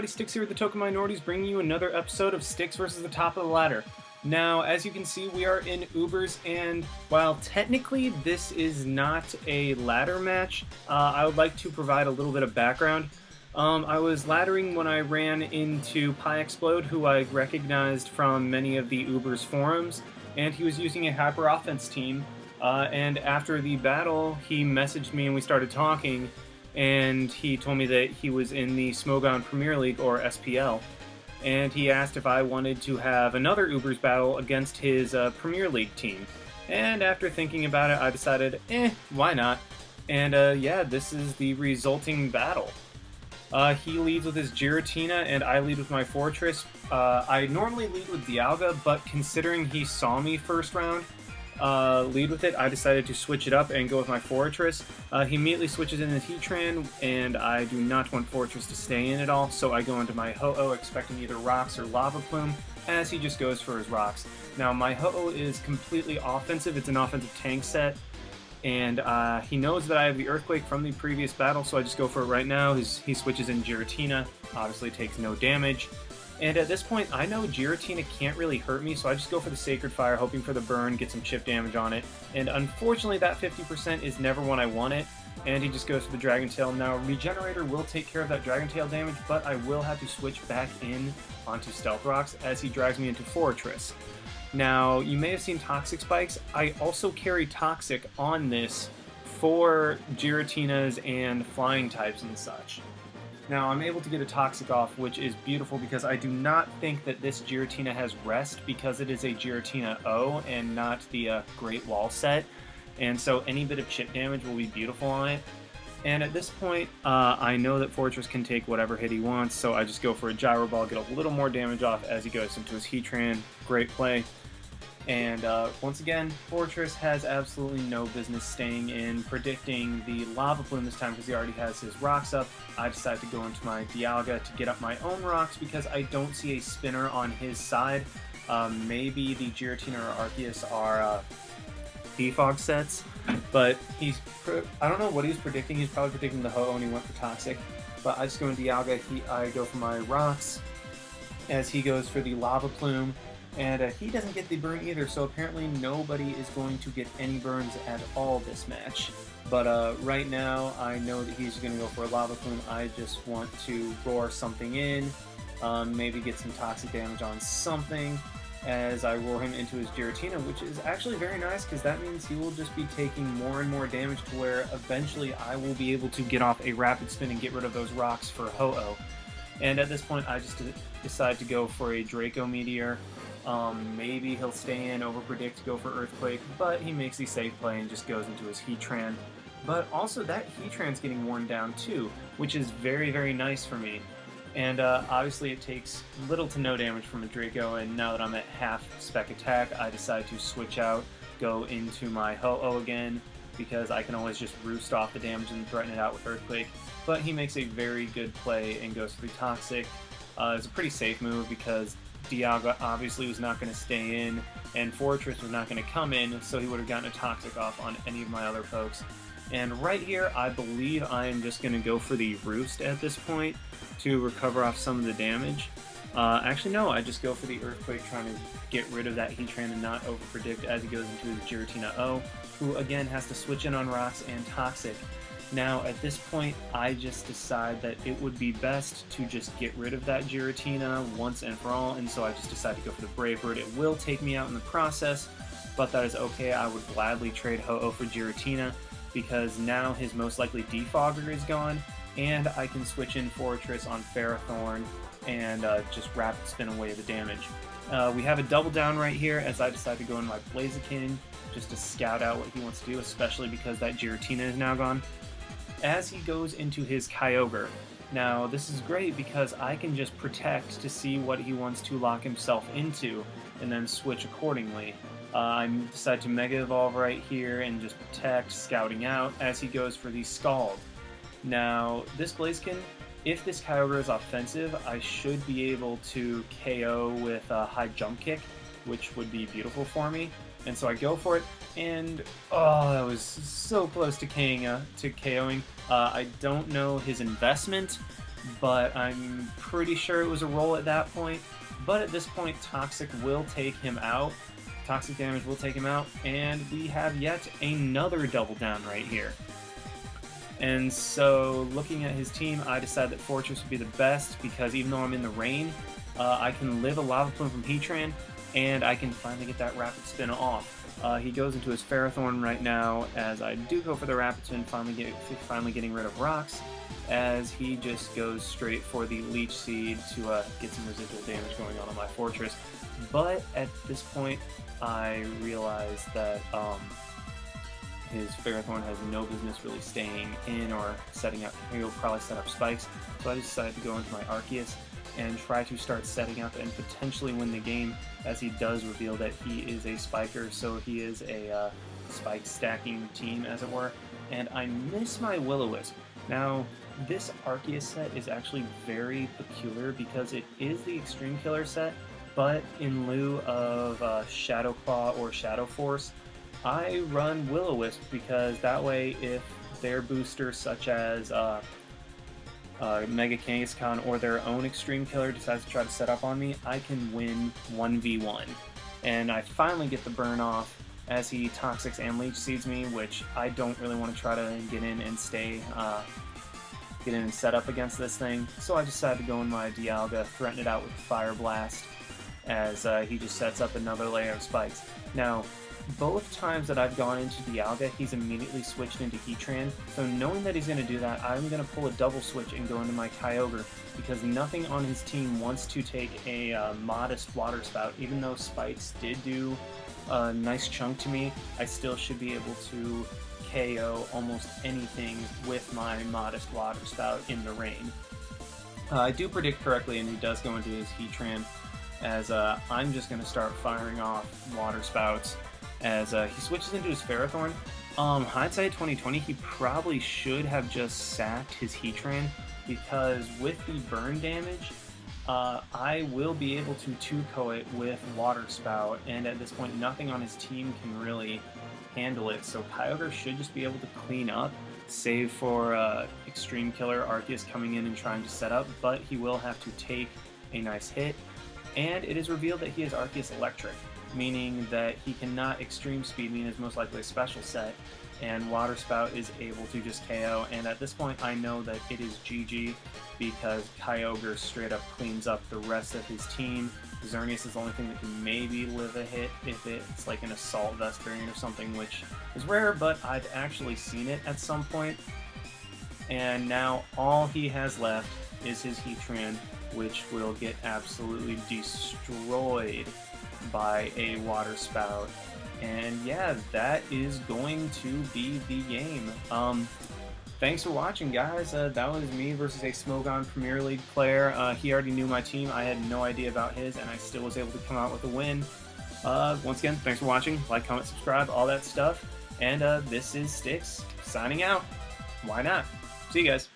everybody, Styx here with the Token Minorities, bringing you another episode of Styx versus the Top of the Ladder. Now, as you can see, we are in Ubers, and while technically this is not a ladder match, I would like to provide a little bit of background. I was laddering when I ran into PyExplode, who I recognized from many of the Ubers forums, and he was using a hyper offense team. And after the battle, he messaged me and we started talking, and he told me that he was in the Smogon Premier League, or SPL, and he asked if I wanted to have another Ubers battle against his Premier League team. And after thinking about it, I decided, why not? And yeah, this is the resulting battle. He leads with his Giratina, and I lead with my Fortress. I normally lead with Dialga, but considering he saw me first round lead with it, I decided to switch it up and go with my Fortress. He immediately switches in his Heatran, and I do not want Fortress to stay in at all, so I go into my Ho-Oh expecting either Rocks or Lava Plume, as he just goes for his Rocks. Now, my Ho-Oh is completely offensive. It's an offensive tank set, and he knows that I have the Earthquake from the previous battle, so I just go for it right now. He switches in Giratina, obviously takes no damage. And at this point, I know Giratina can't really hurt me, so I just go for the Sacred Fire, hoping for the burn, get some chip damage on it. And unfortunately, that 50% is never when I want it, and he just goes for the Dragon Tail. Now, Regenerator will take care of that Dragon Tail damage, but I will have to switch back in onto Stealth Rocks as he drags me into Fortress. Now, you may have seen Toxic Spikes. I also carry Toxic on this for Giratinas and Flying types and such. Now, I'm able to get a Toxic off, which is beautiful because I do not think that this Giratina has Rest because it is a Giratina O and not the Great Wall set. And so any bit of chip damage will be beautiful on it. And at this point, I know that Fortress can take whatever hit he wants, so I just go for a Gyro Ball, get a little more damage off as he goes into his Heatran. Great play. And once again, Fortress has absolutely no business staying in, predicting the Lava Plume this time because he already has his Rocks up. I decide to go into my Dialga to get up my own Rocks because I don't see a spinner on his side. Maybe the Giratina or Arceus are defog sets, but I don't know what he's predicting. He's probably predicting the Ho-Oh and he went for Toxic. But I just go in Dialga, I go for my Rocks as he goes for the Lava Plume. And he doesn't get the burn either, so apparently nobody is going to get any burns at all this match. But right now, I know that he's going to go for a Lava Plume. I just want to roar something in, maybe get some toxic damage on something as I roar him into his Giratina, which is actually very nice because that means he will just be taking more and more damage to where eventually I will be able to get off a Rapid Spin and get rid of those Rocks for Ho-Oh. And at this point, I just decide to go for a Draco Meteor. Maybe he'll stay in, overpredict, go for Earthquake, but he makes the safe play and just goes into his Heatran. But also that Heatran's getting worn down too, which is very, very nice for me. And obviously it takes little to no damage from a Draco, and now that I'm at half spec attack, I decide to switch out, go into my Ho-Oh again, because I can always just roost off the damage and threaten it out with Earthquake. But he makes a very good play and goes for the Toxic. It's a pretty safe move because Dialga obviously was not going to stay in, and Fortress was not going to come in, so he would have gotten a Toxic off on any of my other folks. And right here, I believe I am just going to go for the Roost at this point to recover off some of the damage. Actually, no, I just go for the Earthquake, trying to get rid of that Heatran and not overpredict as he goes into his Giratina O, who again has to switch in on Rocks and Toxic. Now, at this point, I just decide that it would be best to just get rid of that Giratina once and for all, and so I just decide to go for the Brave Bird. It will take me out in the process, but that is okay. I would gladly trade Ho-Oh for Giratina, because now his most likely Defogger is gone, and I can switch in Fortress on Ferrothorn and just Rapid Spin away the damage. We have a double down right here as I decide to go in my Blaziken just to scout out what he wants to do, especially because that Giratina is now gone. As he goes into his Kyogre. Now, this is great because I can just protect to see what he wants to lock himself into and then switch accordingly. I decide to Mega Evolve right here and just protect, scouting out as he goes for the Scald. Now, this Blaziken, if this Kyogre is offensive, I should be able to KO with a high jump kick, which would be beautiful for me. And so I go for it, and oh, that was so close to KOing. I don't know his investment, but I'm pretty sure it was a roll at that point. But at this point, Toxic will take him out. Toxic damage will take him out, and we have yet another double down right here. And so, looking at his team, I decided that Fortress would be the best because even though I'm in the rain, I can live a Lava Plume from Heatran, and I can finally get that Rapid Spin off. He goes into his Ferrothorn right now, as I do go for the Rapid Spin, finally getting rid of rocks, as he just goes straight for the Leech Seed to get some residual damage going on my Fortress. But at this point, I realize that his Ferrothorn has no business really staying in or setting up. He'll probably set up spikes, so I decided to go into my Arceus and try to start setting up and potentially win the game, as he does reveal that he is a spiker, so he is a spike stacking team, as it were. And I miss my Will-O-Wisp. Now, this Arceus set is actually very peculiar because it is the Extreme Killer set, but in lieu of Shadow Claw or Shadow Force, I run Will-O-Wisp because that way if their boosters such as Mega Kangaskhan or their own Extreme Killer decides to try to set up on me, I can win 1v1. And I finally get the burn off as he Toxics and Leech Seeds me, which I don't really want to try to get in and get in and set up against this thing. So I decided to go in my Dialga, threaten it out with Fire Blast, as he just sets up another layer of spikes. Now, both times that I've gone into Dialga, he's immediately switched into Heatran, so knowing that he's going to do that, I'm going to pull a double switch and go into my Kyogre, because nothing on his team wants to take a modest Water Spout. Even though Spikes did do a nice chunk to me, I still should be able to KO almost anything with my modest Water Spout in the rain. I do predict correctly, and he does go into his Heatran, as I'm just going to start firing off Water Spouts as he switches into his Ferrothorn. Hindsight 2020, he probably should have just sacked his Heatran, because with the burn damage, I will be able to 2-ko it with Water Spout, and at this point nothing on his team can really handle it, so Kyogre should just be able to clean up, save for Extreme Killer Arceus coming in and trying to set up, but he will have to take a nice hit. And it is revealed that he is Arceus Electric, meaning that he cannot Extreme Speed me and is most likely a special set, and Water Spout is able to just KO, and at this point I know that it is GG, because Kyogre straight up cleans up the rest of his team. Xerneas is the only thing that can maybe live a hit if it's like an Assault Vest variant or something, which is rare, but I've actually seen it at some point. And now all he has left is his Heatran, which will get absolutely destroyed by a Water Spout. And yeah, that is going to be the game. Thanks for watching, guys. That was me versus a Smogon Premier League player. He already knew my team. I had no idea about his, and I still was able to come out with a win. Once again, thanks for watching. Like, comment, subscribe, all that stuff. And this is Styx, signing out. Why not? See you guys.